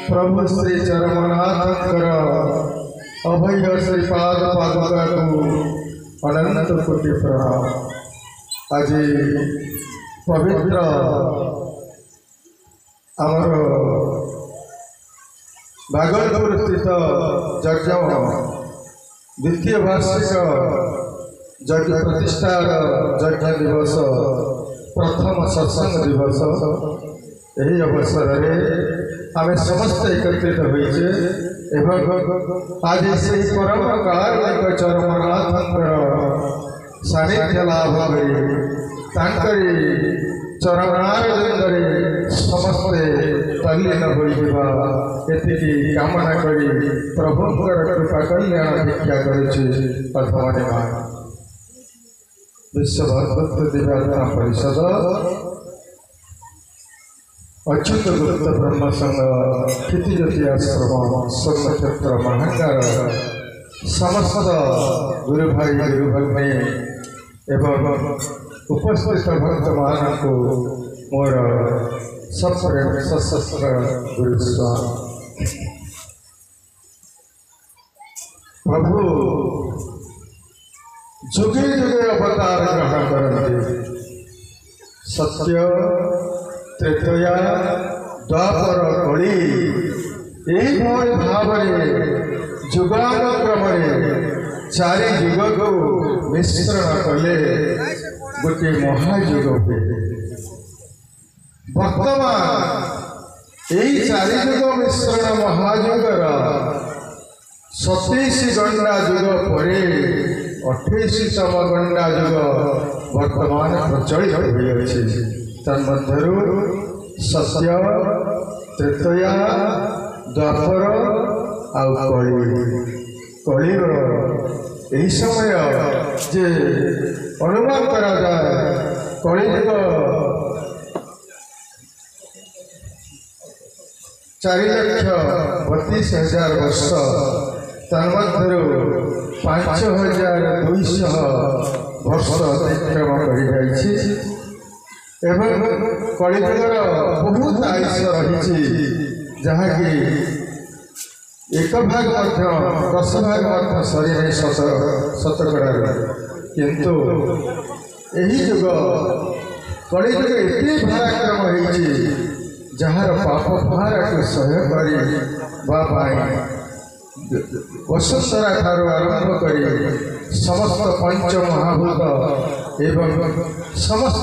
प्रभु श्री चरमनाथंकर अभय श्रीपाद पादुका को अनंत कोटि प्रणाम। आज पवित्र आमर भागलपुर स्थित यज्ञ द्वितीय वार्षिक यज्ञ प्रतिष्ठा यज्ञ दिवस प्रथम सत्संग दिवस यही अवसर में आम समस्त एकत्रित होइछे एवं आज से परम कालिक चरमनाथंकर सानिध्य लाभ करी तांकरी चरणारविंदरे समस्ते तल्लीन होइबा एतिकी कामना करी प्रभुंकर कृपा कल्याण भिक्षा करिछि। प्रथम विश्व भक्त दिव्यात्मा परिषद अच्युत गुप्त ब्रह्म संघ क्षितिज्योति आश्रम स्वर्णक्षेत्र महांगार समस्त गुरु भाई गुरु भगिनी एवं उपस्थित भक्त मान को मोर सप्रेम सशस्त्र गुरु स्वामी। प्रभु जुगे जुगे अवतार ग्रहण करते सत्य त्रेतया द्वापर कली यही भाव जुगानुक्रम चारि युग को मिश्रण कले गोटे महायुग हुए। वर्तमान यही चारि युग मिश्रण महायुगर 27 गंडा युग पर 28तम गंडा युग वर्तमान प्रचलित हो तन्मध्यरु सत्य त्रेतया द्वापर आउ कलिर यही समय जे अनुमान करा जाए कलियुग 4,32,000 वर्ष तन्मध्यरु 5,200 वर्ष अतिक्रम कर कलिजुगर बहुत आयुष रही जहाँकि एक भाग 10 भाग सरी नहीं शतकड़ा किंतु यही जुग कलिजुग एत भाराक्रम होती जार पाप भारा को सह्य कर वसुंधरा ठार आरंभ कर समस्त पंच महाभूत एवं समस्त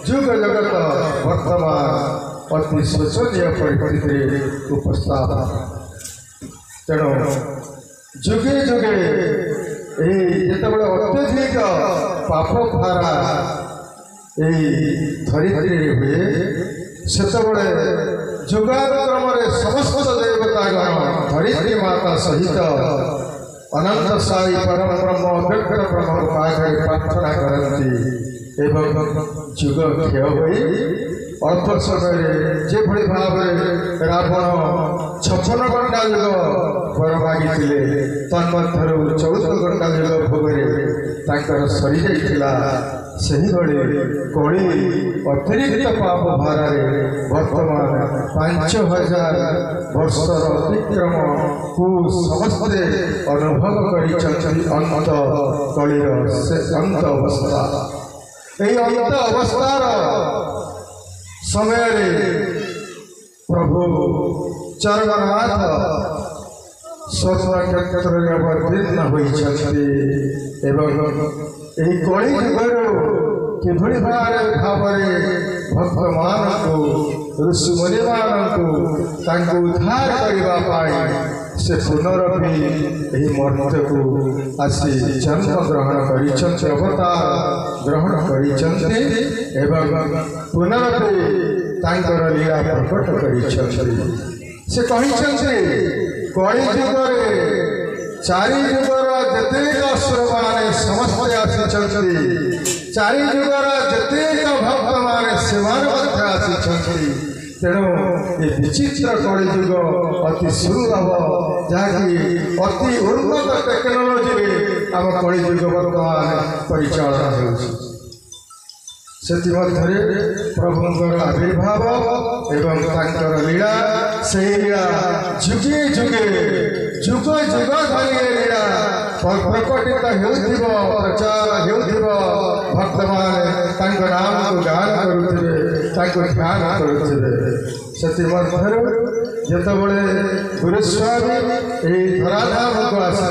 जुग जगत वर्तमान अति शोचनीय परिस्थिति उपस्थापन तेणु जुगे जुगे जितेबाला अत्यधिक पाप भारा धरित्री हुए सेतबले जुगाक्रम समस्त देवतागण धरित्री माता सहित अनंत साई परम ब्रह्म अव्यक्त ब्रह्म पाखे प्रार्थना करती एवं जुग क्षय हुई अल्प समय जो भाव रावण 56 घंटा जुग वर मागी तन्मध्यरु 14 घंटा जुग भोगे सरी जाइला कली अतिरिक्त पाप भार वर्तमान 5,000 वर्षर अतिक्रम को समस्ते अनुभव कर अंत कलिर अंत अवस्था यही अंत अवस्थार समय प्रभु चरमनाथ स्वर्ण क्षेत्र में अवतीर्ण होती कली जुगर किभली भाव भक्त मान को ऋषि मुनि मान उद्धार करने से पुनरपि मर्त्य को आसी जन्म ग्रहण कर अवतार ग्रहण कर पुनरपि लीला प्रकट कर कली जुगर 4 जुगर जतेक असुर माने समस्ते आसी 4 जुगर जतेक भक्त माने आसी तेणु ये विचित्र कलिजुग अति सुलभ जहाँकि अति उन्नत टेक्नोलोजी आम कलिजुग बर्तमान परिचालना से प्रभुंर आविर्भाव एवं लीला से लीला जुगे जुगे जुग जुग धरी लीला प्रकटित प्रचार भक्त मान नाम को गान करुवे ध्यान करुवे जितेबले गुरुस्वामी यही धराधाम को आसी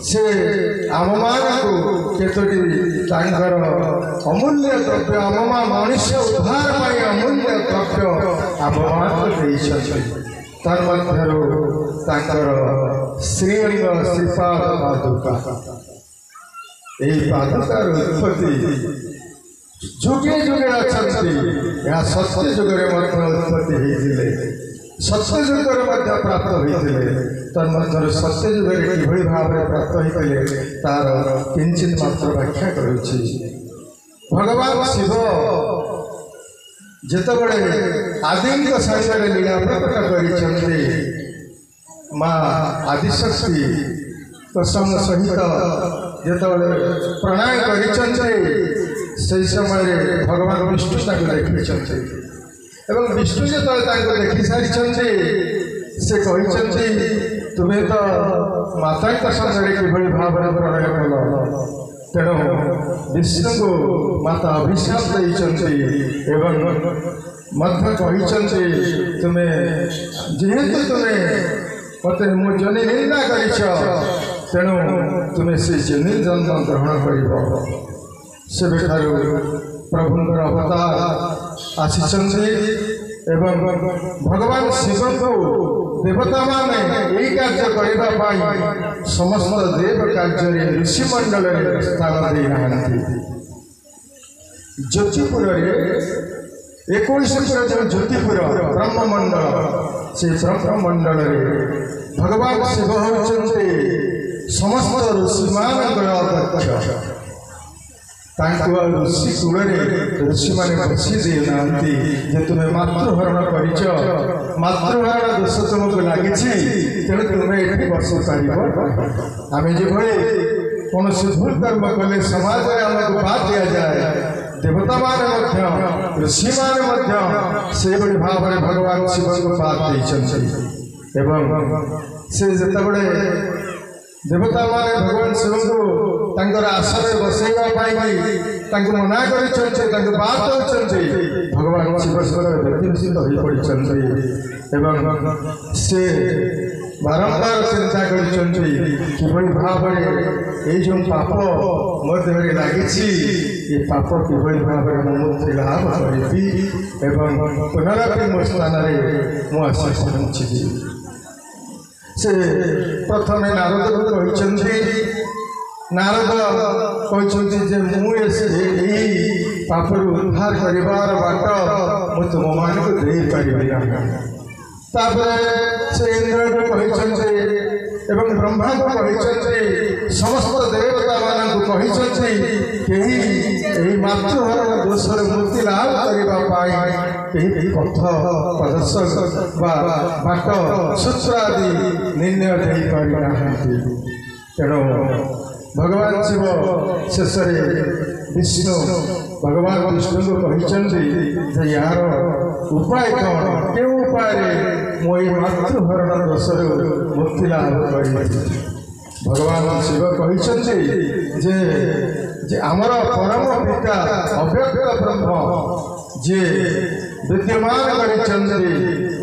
से आम मान को केतोटी अमूल्य द्रव्य आम मनुष्य उद्धार अमूल्य द्रव्य आम मान तन्मध्यरु श्रीअंग श्रीपाद पादुका यही पादुकार उत्पत्ति जुगे जुगे अच्छा सत्य जुगे उत्पत्ति होते सत्य जुगर प्राप्त होते तन्मध्य सत्य जुगे किभली भाव प्राप्त होते तार किंचित मात्र व्याख्या करुछि भगवान शिव जितेबले आदिंग सहित लीला प्रकट कर माँ आदिशक्ति संग सहित जितेबले प्रणाम कर समय भगवान विष्णु देखी एवं विष्णु जो देखी सारी से कहते तुम्हें तो माता संगे किभली भाव प्रणय कल तेणु विष्णु को माता अभिशाप देते तुम्हें जेहेतु तुम्हें मत मो जनि निंदा तेणु तुम्हें से जनि जन्म ग्रहण कर प्रभुंर अवतार आसी भगवान शिव को देवता माने यही कार्य करने समस्त देव कार्य ऋषिमंडल स्थान दे ज्योतिपुर 21 जो ज्योतिपुर ब्रह्ममंडल से ब्रह्ममंडल भगवान शिव होती समस्त ऋषि मान अध्यक्ष ऋषि कूल ऋषि मैंने बसी दे ना तुम्हें मातृहरण कर मातृहरण दोष तुमको लगी तेणु तुम्हें ये बस पार आम जो कौन भूल कर्म कले समाज में आमको बात दि जाए देवता मान ऋषि मान से भाव में भगवान शिव को बात देते से जिते देवता माने भगवान शिव को आसन बसैवाई मना कर बात होती भगवान शिव व्यक्तिविषित हो पड़ते से बारंबार चिंता कर भाव ये जो पाप मो देह लगी ये पाप किभली भाव में मुक्ति लाभ करी पुनरावृत्ति मो स्थान मुझे पहुँची से प्रथम नारद को नारद कहते मुझे पापर उद्धार करार बाट मुझे तुम मान को दे पारि से इंद्र को कहते ब्रह्मा को कहते समस्त देवता मान कही मातृहरण दोष मुक्ति लाभ करने पथ प्रदर्शक बाट सूत्र आदि निर्णय दे पारि तेणु भगवान शिव शेष विष्णु भगवान विष्णु को कहते यार उपाय कौन क्यों उपाय मुझे मातृहरण दोष मुक्ति लाभ कर भगवान शिव कहते जे आमर परम पिता अव्यक्त ब्रह्म जे विद्यमान कर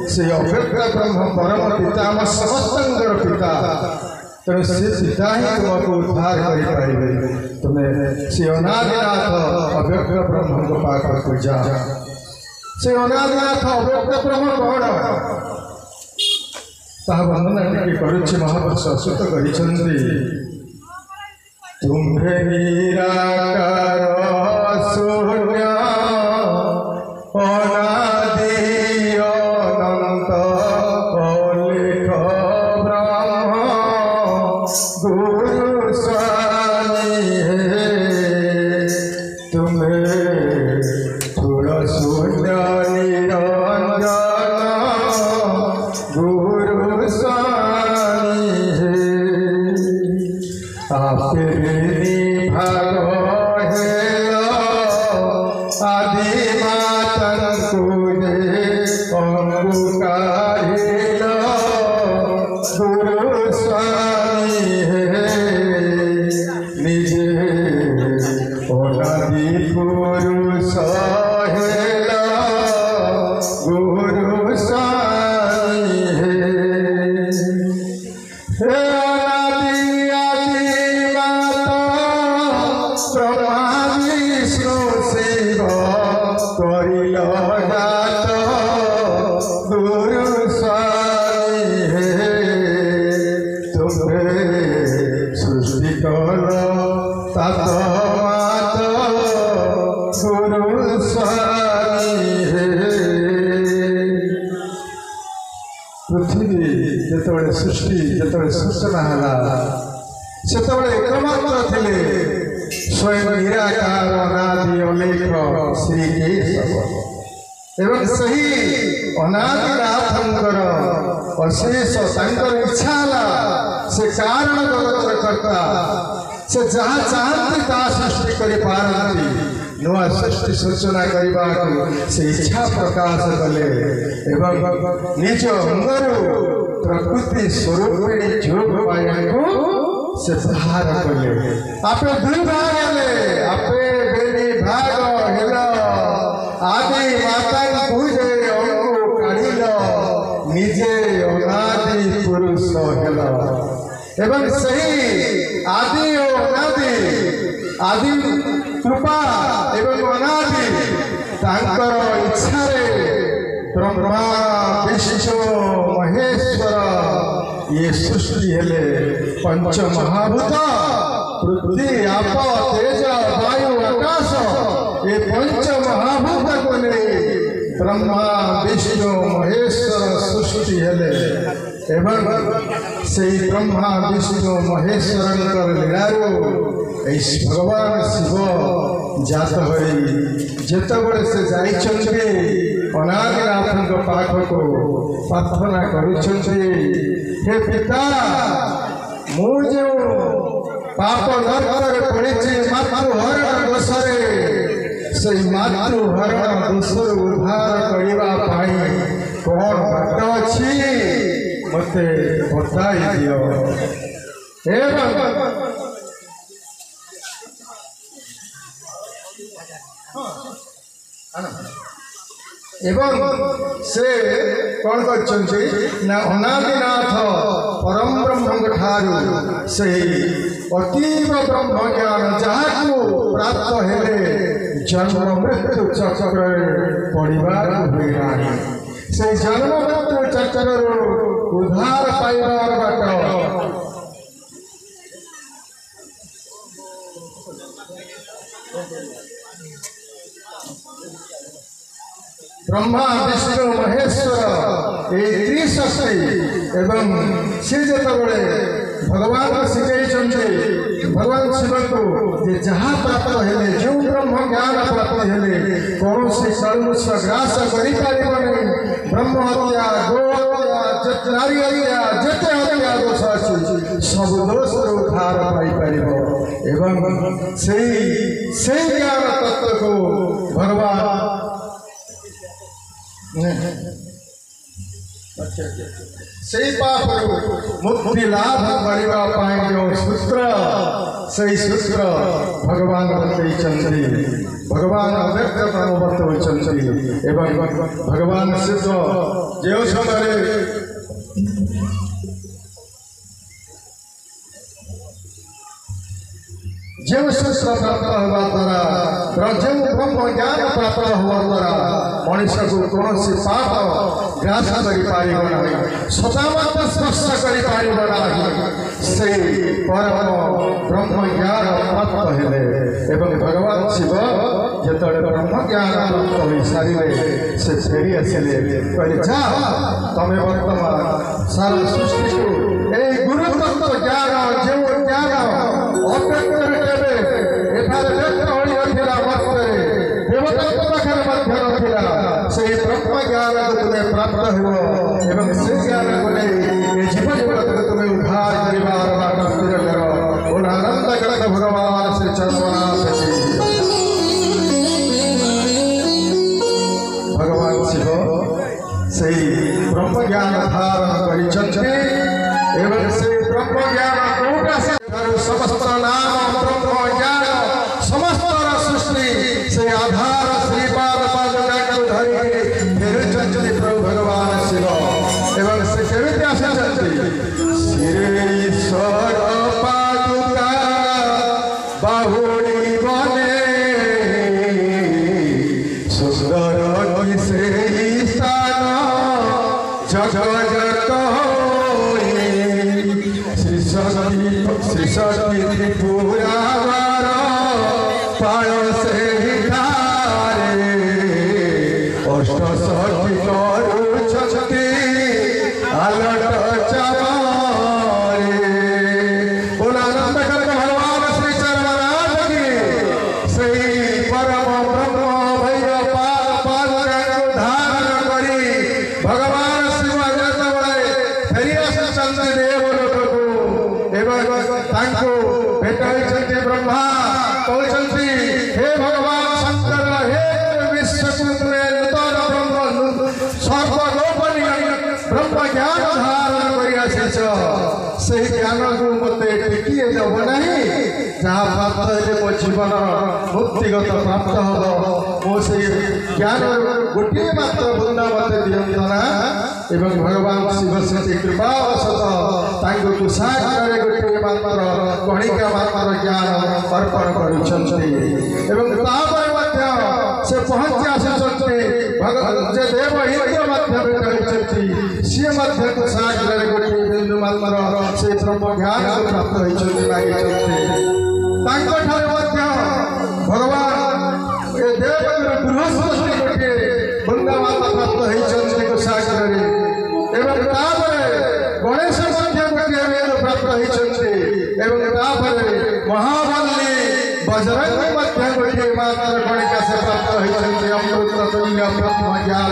से अव्यक्त ब्रह्म परम पिता आम समस्त पिता तेणु से पिता ही तुमको उद्धार कर तुम्हें से अनादिनाथ अव्यक्त ब्रह्म को पाकर को जा से अनादिनाथ अव्यक्त ब्रह्म कौन ताहा वर्णना टिके करुछि महापुरुष अच्युत कहिछन्ति तुम्हे निराकार शून्य अनादि अनंत अलेख ब्रह्म गुरु स्वामी तुम्हें थोड़ा शून्य निरंजन गुरु स्वामी आपे भाग है आदि मातन कुने अंगुकारी गुरु स्वामी निजे अनादि पुरुष गुरु स्वामी पृथ्वी जिते सृष्टि जिते सूचना से एकमात्र थे स्वयं निराकार अनादि अलेख श्री केशव एवं सही अनादिनाथंकर अशेष इच्छा से कारण जगत कर्ता से जहाँ चाहती ता सृष्टि कर नुआ सृष्टि सूचना करने से इच्छा प्रकाश कले निज अंगरू प्रकृति स्वरूप जोग से बाहर कले आपे दुई भाग हेले आपे बेनी भाग हेल आदि माता पूजे अंगु काढ़िल निजे अनादि पुरुष हेल एवं सही आदि और अनादि आदि कृपा एवं अनादि तांकर इच्छा ब्रह्मा विष्णु महेश्वर ये सृष्टि हेले पंच महाभूत पृथ्वी आप तेज वायु आकाश ये पंच महाभूत को नहीं ब्रह्मा विष्णु महेश्वर सृष्टि हेले एवं से ब्रह्मा विष्णु महेश्वर लीलारू भगवान शिव जात होई जेतबे से जाइछन्ते अनादिनाथ पाख को प्रार्थना करुछन्ते हे पिता मुझे पाप नरक पड़े मातृहरण दोषरे से मातृहरण दोषर उद्धार करने कौन बाट अच्छी मत बताई दियो एवं से कौन करना अनादिनाथ परम ब्रह्म ठारू से अतीव ब्रह्म ज्ञान जहाँ प्राप्त हेले जन्म मृत्यु चक्र पड़ार हुए से जन्म मृत्यु चक्र उद्धार पाइबार बाट ब्रह्मा विष्णु महेश्वर ये त्रिशक्ति एवं से जिते भगवान शिखई भगवान शिव को जहाँ प्राप्त हेले जो ब्रह्म ज्ञान प्राप्त हेले कौन से कलुष ग्रास कर ब्रह्म हत्या गो हत्या नारी हत्या जिते हत्या दोष अच्छी सब दोष उद्धार पाई एवं से ज्ञान तत्व को भगवान से पाप मुक्ति लाभ करने जो सूत्र से सूत्र भगवान बतई भगवान अव्यक्त बतई एवं भगवान शिव जो समय जो सूत्र प्राप्त हवा द्वारा जो ब्रह्म ज्ञान प्राप्त हवा द्वारा मनुष्य को कौन से पाप ग्रास कर सदामत स्पर्श कर से परम ब्रह्म ज्ञान प्राप्त हेले एवं भगवान शिव जो ब्रह्म ज्ञान प्राप्त हो सारे से फेरी आसिले कहे जा तमें वर्तमान सारा सृष्टि को गुरु तत्व ज्ञान जो ज्ञान से ब्रह्म ज्ञान तुम्हें प्राप्त हो एवं से ज्ञान को जीवन जगत तुम्हें उद्धार स्थिर करो और आनंद करत भगवान श्री चंद्रनाथ भगवान शिव से ब्रह्म ज्ञान धारण कर एवं से ब्रह्म ज्ञान समस्त नाम ब्रह्म ज्ञान समस्त सृष्टि से आधार श्रीपाद धरी प्रभु भगवान शिव एवं से केमिति आसुचंती श्रीश्वर पादुका बाहुड़ी बने सुंदर से स्थान जगत श्री सती त्रिपुरा पाय से अष्ट सती करुछति आलट चमारे बोलानंद कर भगवान श्री चरमनाथ की सही परम ब्रह्म भैर पाद धारण करी भगवान शिव फेरी आसुचंती देवलोक एवं भेट ब्रह्मा कहते हे भगवान शंकर हे विश्वकुंद्रे नूतन ब्रह्म सर्वलोकनी ब्रह्म ज्ञान धारण कर से ज्ञान को मत टेकिए देव ना जहाँ प्राप्त है मो जीवन मुक्तिगत प्राप्त हम मो से ज्ञान गोटे मात्र बुंदा मत दिंत ना एवं भगवान शिव से कृपावशत कुशाग्र गोटे मात्र कणिका मात्र ज्ञान अर्पण कर से पहुँची आसुचंती जे देव हिंद मध्य सी मध्य कुशाग्र गोटे बिंदु मात्र से ब्रह्म ज्ञान प्राप्त भगवान देव बृहस्पति गोटे बुंदा माता प्राप्त कुशाग्र एवं गणेश प्राप्त होती महाबली बजरंग गोटे मात्र गणिका से प्राप्त होती अमृत तुल्य ब्रह्म ज्ञान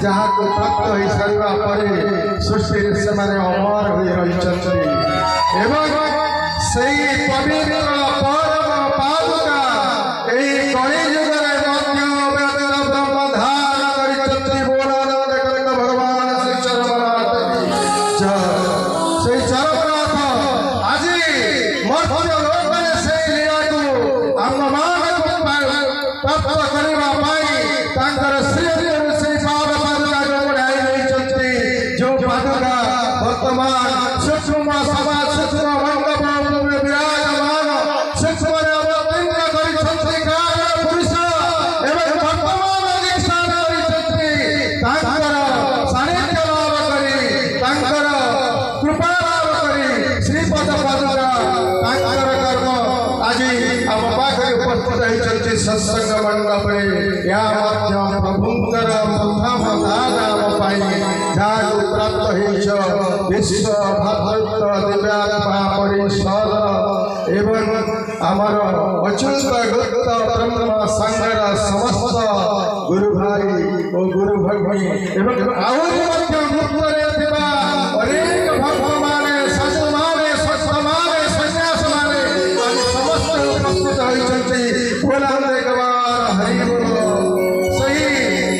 जहाँ को प्राप्त हो सारा पर सृष्टि से अमर हो रही पवित्र परम पादुका कलि युग ब्रह्म धारण कर भगवान श्री चरमनाथ से चरमनाथ आज मध्य लोक से लीला को आम मान प्राप्त करने श्री से पाद पादुका जो बढ़ाई नहीं जो पादुका वर्तमान सूक्ष्म समाज सूक्ष्म सत्संग मंडप प्रभुंकर प्रथम जहाँ प्राप्त विश्व भातृत्व दिव्यात्मा परिषद एवं आमर अच्युत गुप्त ब्रह्म संघर समस्त गुरु भाई और गुरु भगिनी एवं आहरी अनेक भक्त माने साधु माने सत्स माने सन्यास माने समस्त उपस्थित होती सही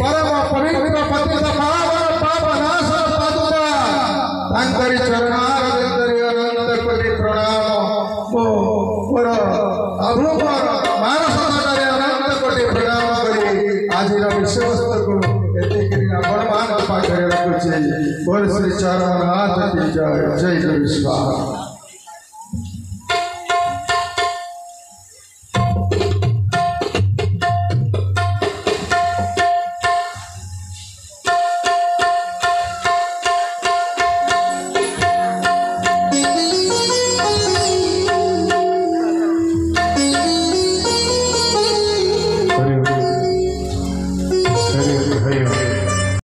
परम पवित्र पतित पावन पापनाश पादुका चरणारविंदरे अनंत कोटि प्रणाम मोर अभूप मानस अनंत कोटि प्रणाम करी आज विषय वस्तु को आपण मान पाखे रखुचे बोल श्री चरणानाथ की जय जय विश्वास।